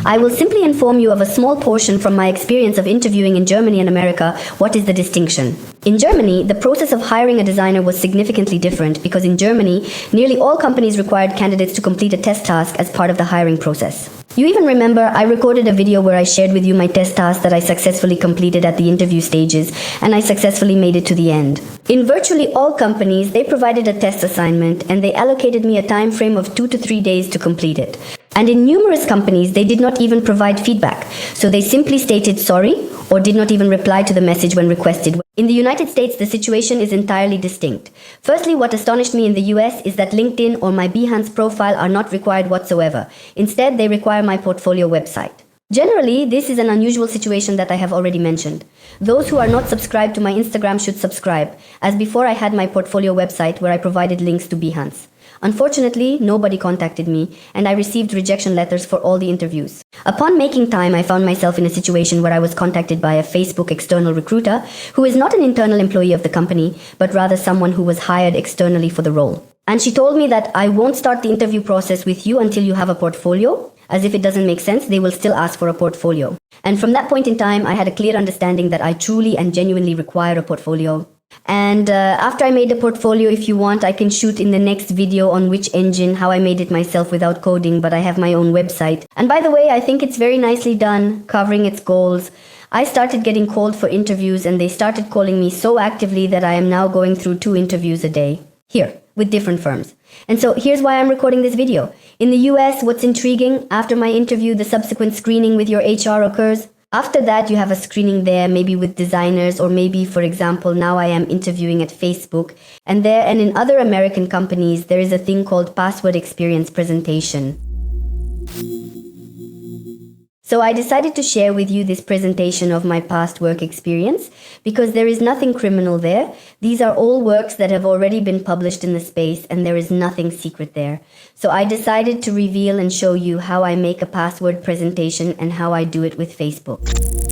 I will simply inform you of a small portion from my experience of interviewing in Germany and America. What is the distinction? In Germany, the process of hiring a designer was significantly different because in Germany, nearly all companies required candidates to complete a test task as part of the hiring process. You even remember I recorded a video where I shared with you my test task that I successfully completed at the interview stages, and I successfully made it to the end. In virtually all companies, they provided a test assignment and they allocated me a time frame of 2 to 3 days to complete it. And in numerous companies, they did not even provide feedback, so they simply stated sorry or did not even reply to the message when requested. In the United States, the situation is entirely distinct. Firstly, what astonished me in the US is that LinkedIn or my Behance profile are not required whatsoever. Instead, they require my portfolio website. Generally, this is an unusual situation that I have already mentioned. Those who are not subscribed to my Instagram should subscribe, as before I had my portfolio website where I provided links to Behance. Unfortunately, nobody contacted me, and I received rejection letters for all the interviews. Upon making time, I found myself in a situation where I was contacted by a Facebook external recruiter who is not an internal employee of the company, but rather someone who was hired externally for the role. And she told me that I won't start the interview process with you until you have a portfolio. As if it doesn't make sense, they will still ask for a portfolio. And from that point in time, I had a clear understanding that I truly and genuinely require a portfolio. And after I made the portfolio, if you want, I can shoot in the next video on which engine, how I made it myself without coding, but I have my own website. And by the way, I think it's very nicely done, covering its goals. I started getting called for interviews and they started calling me so actively that I am now going through 2 interviews a day. Here, with different firms. And so here's why I'm recording this video. In the US, what's intriguing, after my interview, the subsequent screening with your HR occurs. After that, you have a screening there, maybe with designers, or maybe, for example, now I am interviewing at Facebook. And there and in other American companies, there is a thing called password experience presentation. So I decided to share with you this presentation of my past work experience because there is nothing criminal there. These are all works that have already been published in the space and there is nothing secret there. So I decided to reveal and show you how I make a password presentation and how I do it with Facebook.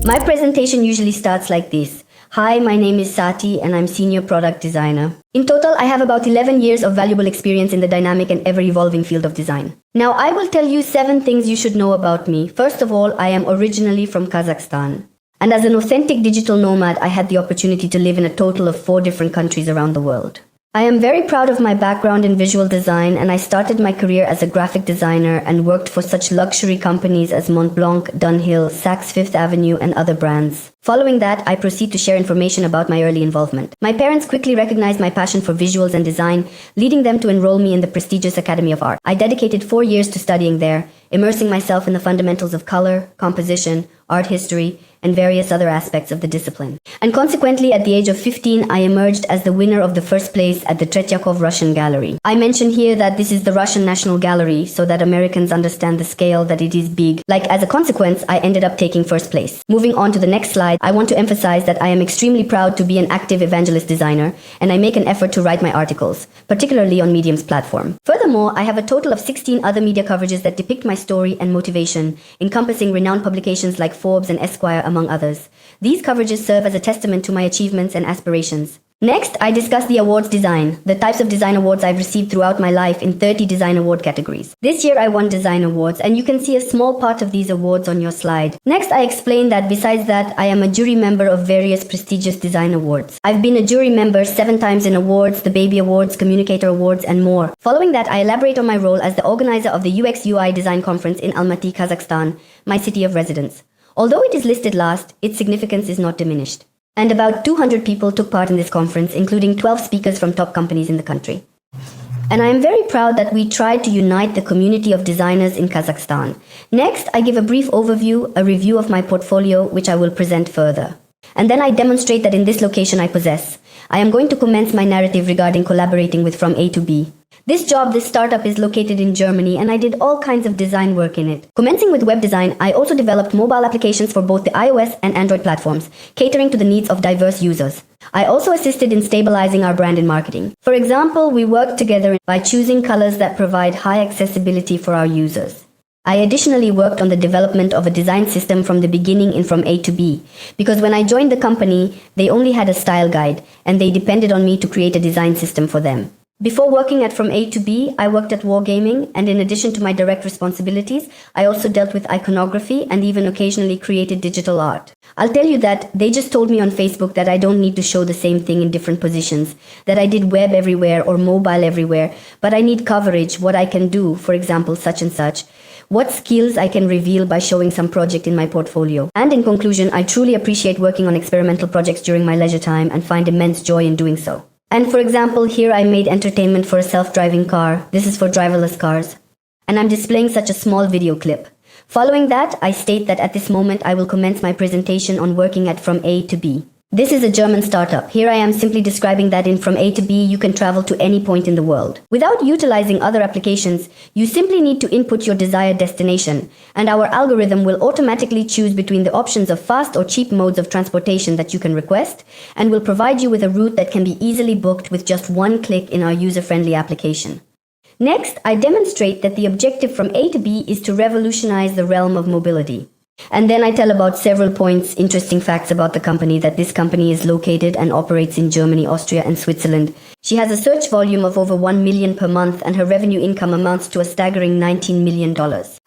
My presentation usually starts like this. Hi, my name is Sati and I'm Senior Product Designer. In total, I have about 11 years of valuable experience in the dynamic and ever-evolving field of design. Now, I will tell you 7 things you should know about me. First of all, I am originally from Kazakhstan. And as an authentic digital nomad, I had the opportunity to live in a total of 4 different countries around the world. I am very proud of my background in visual design and I started my career as a graphic designer and worked for such luxury companies as Montblanc, Dunhill, Saks Fifth Avenue and other brands. Following that, I proceed to share information about my early involvement. My parents quickly recognized my passion for visuals and design, leading them to enroll me in the prestigious Academy of Art. I dedicated 4 years to studying there, immersing myself in the fundamentals of color, composition, art history, and various other aspects of the discipline. And consequently, at the age of 15, I emerged as the winner of the first place at the Tretyakov Russian Gallery. I mention here that this is the Russian National Gallery so that Americans understand the scale that it is big. Like as a consequence, I ended up taking first place. Moving on to the next slide, I want to emphasize that I am extremely proud to be an active evangelist designer and I make an effort to write my articles, particularly on Medium's platform. Furthermore, I have a total of 16 other media coverages that depict my story and motivation, encompassing renowned publications like Forbes and Esquire, among others. These coverages serve as a testament to my achievements and aspirations. Next, I discuss the awards design, the types of design awards I've received throughout my life in 30 design award categories. This year I won design awards and you can see a small part of these awards on your slide. Next, I explain that besides that, I am a jury member of various prestigious design awards. I've been a jury member 7 times in awards, the Baby Awards, Communicator Awards, and more. Following that, I elaborate on my role as the organizer of the UX UI Design Conference in Almaty, Kazakhstan, my city of residence. Although it is listed last, its significance is not diminished. And about 200 people took part in this conference, including 12 speakers from top companies in the country. And I am very proud that we tried to unite the community of designers in Kazakhstan. Next, I give a brief overview, a review of my portfolio, which I will present further. And then I demonstrate that in this location I possess. I am going to commence my narrative regarding collaborating with From A to B. This startup is located in Germany and I did all kinds of design work in it. Commencing with web design, I also developed mobile applications for both the iOS and Android platforms, catering to the needs of diverse users. I also assisted in stabilizing our brand in marketing. For example, we worked together by choosing colors that provide high accessibility for our users. I additionally worked on the development of a design system from the beginning in From A to B, because when I joined the company, they only had a style guide, and they depended on me to create a design system for them. Before working at From A to B, I worked at Wargaming, and in addition to my direct responsibilities, I also dealt with iconography and even occasionally created digital art. I'll tell you that they just told me on Facebook that I don't need to show the same thing in different positions, that I did web everywhere or mobile everywhere, but I need coverage, what I can do, for example, such and such, what skills I can reveal by showing some project in my portfolio. And in conclusion, I truly appreciate working on experimental projects during my leisure time and find immense joy in doing so. And for example, here I made entertainment for a self-driving car. This is for driverless cars. And I'm displaying such a small video clip. Following that, I state that at this moment I will commence my presentation on working at From A to B. This is a German startup. Here I am simply describing that in From A to B, you can travel to any point in the world. Without utilizing other applications, you simply need to input your desired destination, and our algorithm will automatically choose between the options of fast or cheap modes of transportation that you can request, and will provide you with a route that can be easily booked with just one click in our user-friendly application. Next, I demonstrate that the objective from A to B is to revolutionize the realm of mobility. And then I tell about several points, interesting facts about the company, that this company is located and operates in Germany, Austria, and Switzerland. She has a search volume of over 1 million per month, and her revenue income amounts to a staggering $19 million.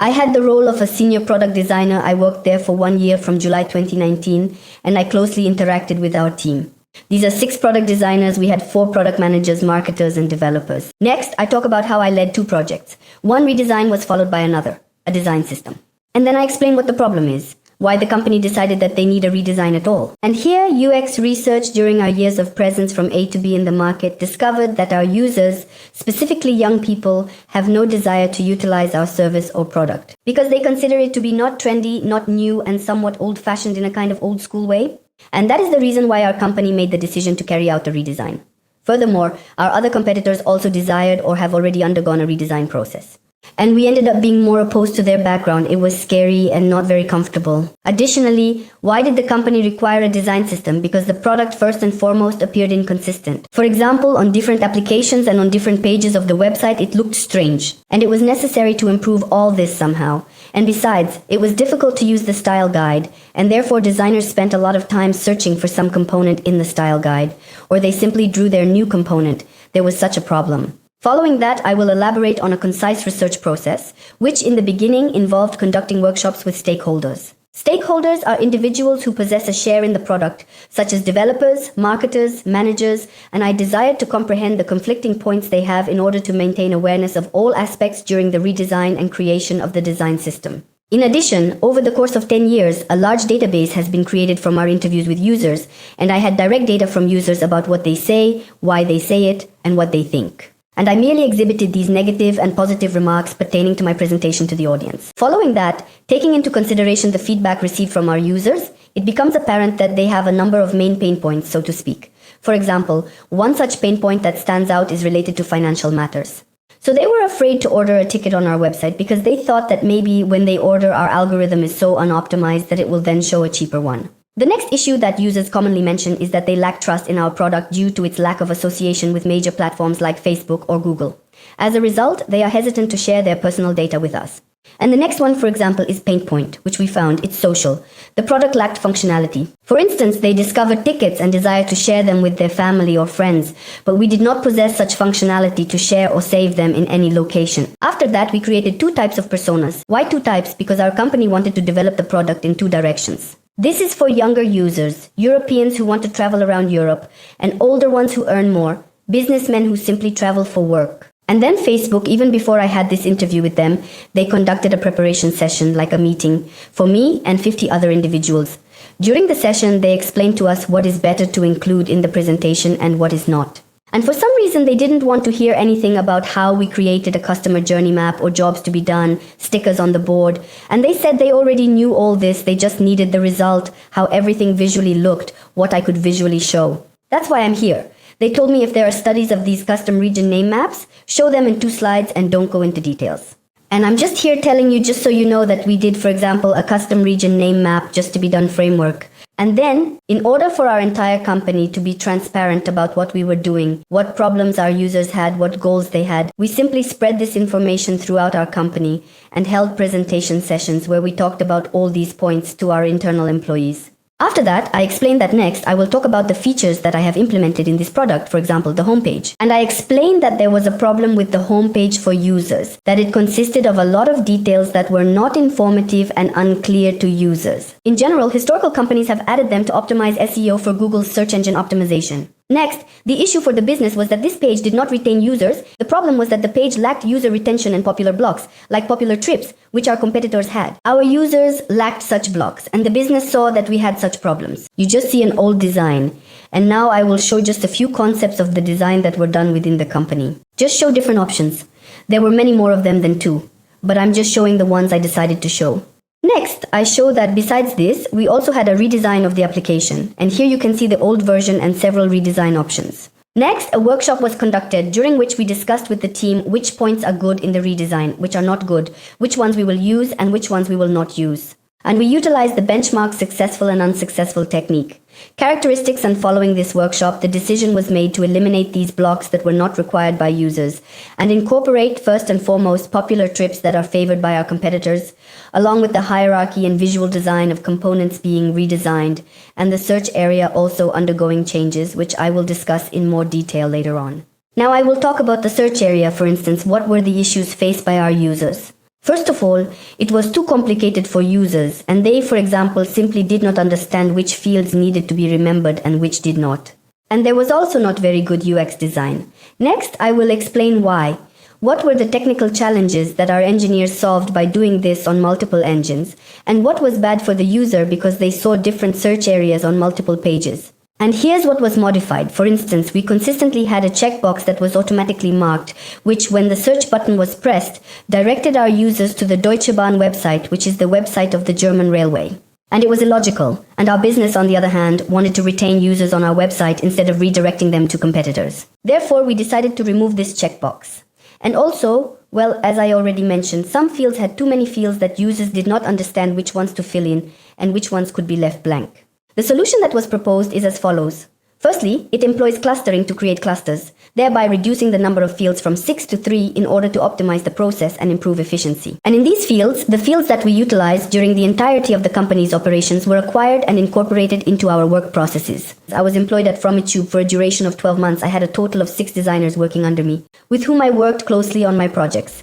I had the role of a senior product designer. I worked there for 1 year from July 2019, and I closely interacted with our team. These are 6 product designers. We had 4 product managers, marketers, and developers. Next, I talk about how I led 2 projects. One redesign was followed by another, a design system. And then I explain what the problem is, why the company decided that they need a redesign at all. And here, UX research during our years of presence from A to B in the market discovered that our users, specifically young people, have no desire to utilize our service or product because they consider it to be not trendy, not new, and somewhat old-fashioned in a kind of old-school way. And that is the reason why our company made the decision to carry out a redesign. Furthermore, our other competitors also desired or have already undergone a redesign process. And we ended up being more opposed to their background. It was scary and not very comfortable. Additionally, why did the company require a design system? Because the product first and foremost appeared inconsistent. For example, on different applications and on different pages of the website, it looked strange. And it was necessary to improve all this somehow. And besides, it was difficult to use the style guide, and therefore designers spent a lot of time searching for some component in the style guide, or they simply drew their new component. There was such a problem. Following that, I will elaborate on a concise research process, which in the beginning involved conducting workshops with stakeholders. Stakeholders are individuals who possess a share in the product, such as developers, marketers, managers, and I desired to comprehend the conflicting points they have in order to maintain awareness of all aspects during the redesign and creation of the design system. In addition, over the course of 10 years, a large database has been created from our interviews with users, and I had direct data from users about what they say, why they say it, and what they think. And I merely exhibited these negative and positive remarks pertaining to my presentation to the audience. Following that, taking into consideration the feedback received from our users, it becomes apparent that they have a number of main pain points, so to speak. For example, one such pain point that stands out is related to financial matters. So they were afraid to order a ticket on our website because they thought that maybe when they order, our algorithm is so unoptimized that it will then show a cheaper one. The next issue that users commonly mention is that they lack trust in our product due to its lack of association with major platforms like Facebook or Google. As a result, they are hesitant to share their personal data with us. And the next one, for example, is pain point, which we found it's social. The product lacked functionality. For instance, they discovered tickets and desired to share them with their family or friends, but we did not possess such functionality to share or save them in any location. After that, we created 2 types of personas. Why 2 types? Because our company wanted to develop the product in 2 directions. This is for younger users, Europeans who want to travel around Europe, and older ones who earn more, businessmen who simply travel for work. And then Facebook, even before I had this interview with them, they conducted a preparation session, like a meeting, for me and 50 other individuals. During the session, they explained to us what is better to include in the presentation and what is not. And for some reason, they didn't want to hear anything about how we created a customer journey map or jobs to be done, stickers on the board. And they said they already knew all this, they just needed the result, how everything visually looked, what I could visually show. That's why I'm here. They told me if there are studies of these custom region name maps, show them in 2 slides and don't go into details. And I'm just here telling you just so you know that we did, for example, a custom region name map just to be done framework. And then, in order for our entire company to be transparent about what we were doing, what problems our users had, what goals they had, we simply spread this information throughout our company and held presentation sessions where we talked about all these points to our internal employees. After that, I explain that next I will talk about the features that I have implemented in this product, for example, the homepage. And I explained that there was a problem with the homepage for users, that it consisted of a lot of details that were not informative and unclear to users. In general, historical companies have added them to optimize SEO for Google's search engine optimization. Next, the issue for the business was that this page did not retain users. The problem was that the page lacked user retention and popular blocks, like popular trips, which our competitors had. Our users lacked such blocks, and the business saw that we had such problems. You just see an old design, and now I will show just a few concepts of the design that were done within the company. Just show different options. There were many more of them than 2, but I'm just showing the ones I decided to show. Next, I show that besides this, we also had a redesign of the application, and here you can see the old version and several redesign options. Next, a workshop was conducted during which we discussed with the team which points are good in the redesign, which are not good, which ones we will use and which ones we will not use. And we utilized the benchmark successful and unsuccessful technique. Characteristics and following this workshop, the decision was made to eliminate these blocks that were not required by users and incorporate first and foremost popular trips that are favored by our competitors, along with the hierarchy and visual design of components being redesigned and the search area also undergoing changes, which I will discuss in more detail later on. Now I will talk about the search area, for instance, what were the issues faced by our users. First of all, it was too complicated for users, and they, for example, simply did not understand which fields needed to be remembered and which did not. And there was also not very good UX design. Next, I will explain why. What were the technical challenges that our engineers solved by doing this on multiple engines, and what was bad for the user because they saw different search areas on multiple pages. And here's what was modified. For instance, we consistently had a checkbox that was automatically marked, which, when the search button was pressed, directed our users to the Deutsche Bahn website, which is the website of the German railway. And it was illogical, and our business, on the other hand, wanted to retain users on our website instead of redirecting them to competitors. Therefore, we decided to remove this checkbox. And also, well, as I already mentioned, some fields had too many fields that users did not understand which ones to fill in and which ones could be left blank. The solution that was proposed is as follows. Firstly, it employs clustering to create clusters, thereby reducing the number of fields from 6 to 3 in order to optimize the process and improve efficiency. And in these fields, the fields that we utilized during the entirety of the company's operations were acquired and incorporated into our work processes. I was employed at DesignTube for a duration of 12 months. I had a total of 6 designers working under me, with whom I worked closely on my projects.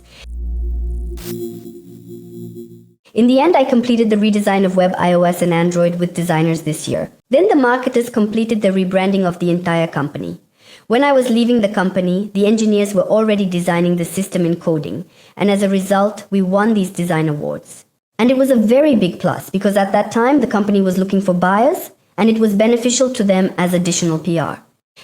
In the end, I completed the redesign of web, iOS, and Android with designers this year. Then the marketers completed the rebranding of the entire company. When I was leaving the company, the engineers were already designing the system in coding, and as a result, we won these design awards. And it was a very big plus, because at that time, the company was looking for buyers, and it was beneficial to them as additional PR.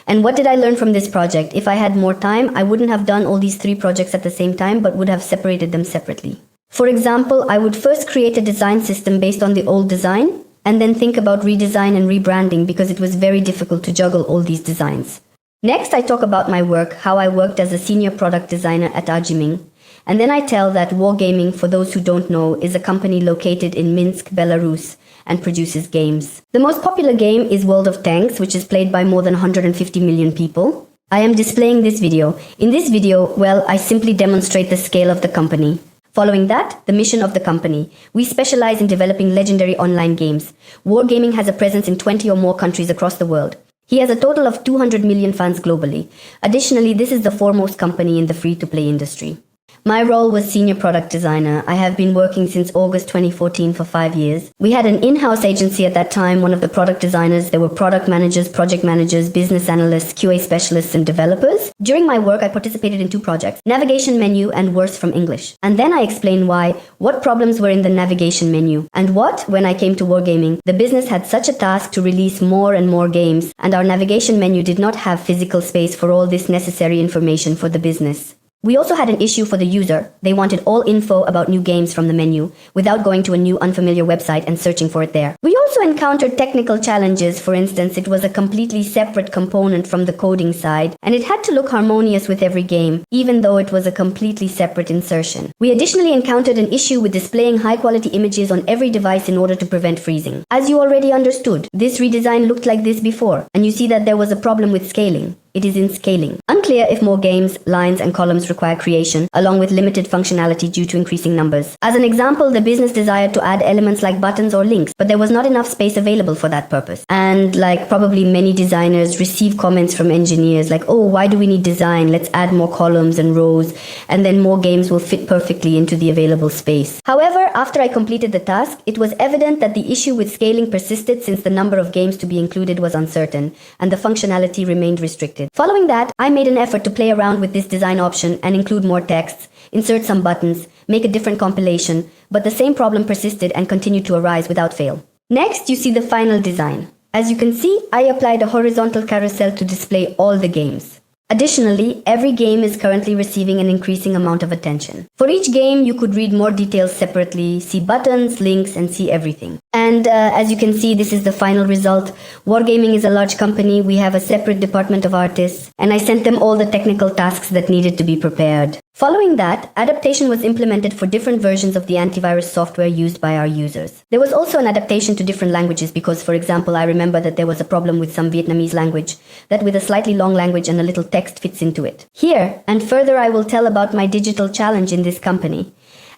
And what did I learn from this project? If I had more time, I wouldn't have done all these 3 projects at the same time, but would have separated them separately. For example, I would first create a design system based on the old design, and then think about redesign and rebranding because it was very difficult to juggle all these designs. Next, I talk about my work, how I worked as a senior product designer at Ajiming, and then I tell that Wargaming, for those who don't know, is a company located in Minsk, Belarus, and produces games. The most popular game is World of Tanks, which is played by more than 150 million people. I am displaying this video. In this video, well, I simply demonstrate the scale of the company. Following that, the mission of the company. We specialize in developing legendary online games. Wargaming has a presence in 20 or more countries across the world. He has a total of 200 million fans globally. Additionally, this is the foremost company in the free-to-play industry. My role was senior product designer. I have been working since August 2014 for 5 years. We had an in-house agency at that time, one of the product designers. There were product managers, project managers, business analysts, QA specialists, and developers. During my work, I participated in 2 projects, navigation menu and words from English. And then I explained what problems were in the navigation menu. And when I came to Wargaming, the business had such a task to release more and more games, and our navigation menu did not have physical space for all this necessary information for the business. We also had an issue for the user. They wanted all info about new games from the menu, without going to a new unfamiliar website and searching for it there. We also encountered technical challenges. For instance, it was a completely separate component from the coding side, and it had to look harmonious with every game, even though it was a completely separate insertion. We additionally encountered an issue with displaying high-quality images on every device in order to prevent freezing. As you already understood, this redesign looked like this before, and you see that there was a problem with scaling. It is in scaling. Unclear if more games, lines, and columns require creation, along with limited functionality due to increasing numbers. As an example, the business desired to add elements like buttons or links, but there was not enough space available for that purpose. And like probably many designers receive comments from engineers like, oh, why do we need design? Let's add more columns and rows, and then more games will fit perfectly into the available space. However, after I completed the task, it was evident that the issue with scaling persisted since the number of games to be included was uncertain, and the functionality remained restricted. Following that, I made an effort to play around with this design option and include more texts, insert some buttons, make a different compilation, but the same problem persisted and continued to arise without fail. Next, you see the final design. As you can see, I applied a horizontal carousel to display all the games. Additionally, every game is currently receiving an increasing amount of attention. For each game, you could read more details separately, see buttons, links, and see everything. And as you can see, this is the final result. Wargaming is a large company. We have a separate department of artists, and I sent them all the technical tasks that needed to be prepared. Following that, adaptation was implemented for different versions of the antivirus software used by our users. There was also an adaptation to different languages because, for example, I remember that there was a problem with some Vietnamese language that with a slightly long language and a little text fits into it. Here, and further, I will tell about my digital challenge in this company.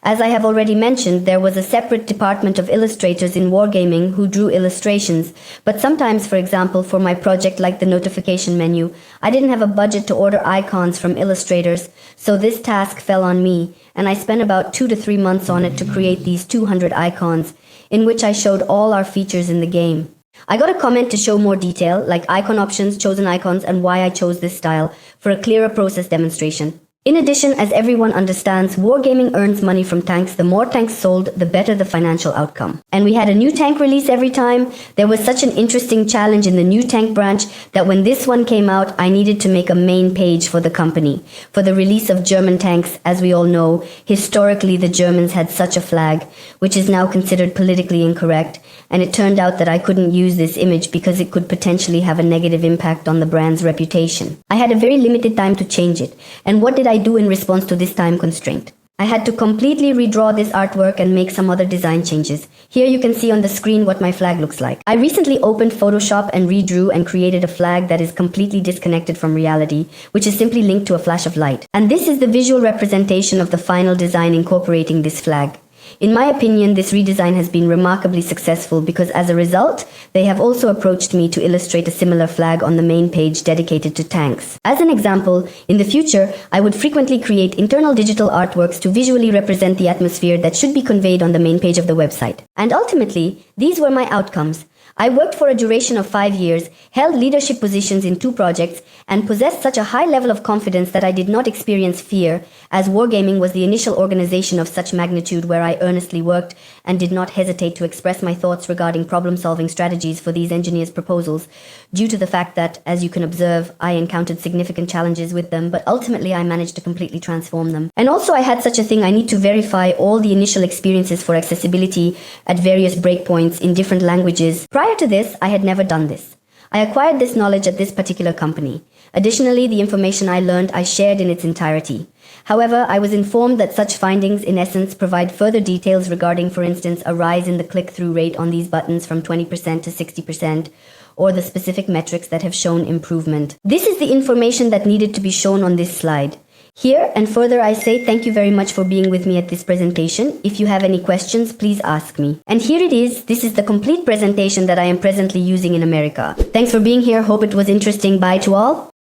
As I have already mentioned, there was a separate department of illustrators in Wargaming who drew illustrations, but sometimes, for example, for my project like the notification menu, I didn't have a budget to order icons from illustrators, so this task fell on me, and I spent about 2 to 3 months on it to create these 200 icons, in which I showed all our features in the game. I got a comment to show more detail, like icon options, chosen icons, and why I chose this style, for a clearer process demonstration. In addition, as everyone understands, Wargaming earns money from tanks. The more tanks sold, the better the financial outcome. And we had a new tank release every time. There was such an interesting challenge in the new tank branch that when this one came out, I needed to make a main page for the company. For the release of German tanks, as we all know, historically the Germans had such a flag, which is now considered politically incorrect. And it turned out that I couldn't use this image because it could potentially have a negative impact on the brand's reputation. I had a very limited time to change it. And what did I do in response to this time constraint? I had to completely redraw this artwork and make some other design changes. Here you can see on the screen what my flag looks like. I recently opened Photoshop and redrew and created a flag that is completely disconnected from reality, which is simply linked to a flash of light. And this is the visual representation of the final design incorporating this flag. In my opinion, this redesign has been remarkably successful because as a result, they have also approached me to illustrate a similar flag on the main page dedicated to tanks. As an example, in the future, I would frequently create internal digital artworks to visually represent the atmosphere that should be conveyed on the main page of the website. And ultimately, these were my outcomes. I worked for a duration of 5 years, held leadership positions in 2 projects, and possessed such a high level of confidence that I did not experience fear, as Wargaming was the initial organization of such magnitude where I earnestly worked and did not hesitate to express my thoughts regarding problem-solving strategies for these engineers' proposals, due to the fact that, as you can observe, I encountered significant challenges with them, but ultimately I managed to completely transform them. And also I had such a thing, I need to verify all the initial experiences for accessibility at various breakpoints in different languages. Prior to this, I had never done this. I acquired this knowledge at this particular company. Additionally, the information I learned I shared in its entirety. However, I was informed that such findings in essence provide further details regarding, for instance, a rise in the click-through rate on these buttons from 20% to 60%, or the specific metrics that have shown improvement. This is the information that needed to be shown on this slide. Here and further I say thank you very much for being with me at this presentation. If you have any questions, please ask me. And here it is. This is the complete presentation that I am presently using in America. Thanks for being here. Hope it was interesting. Bye to all.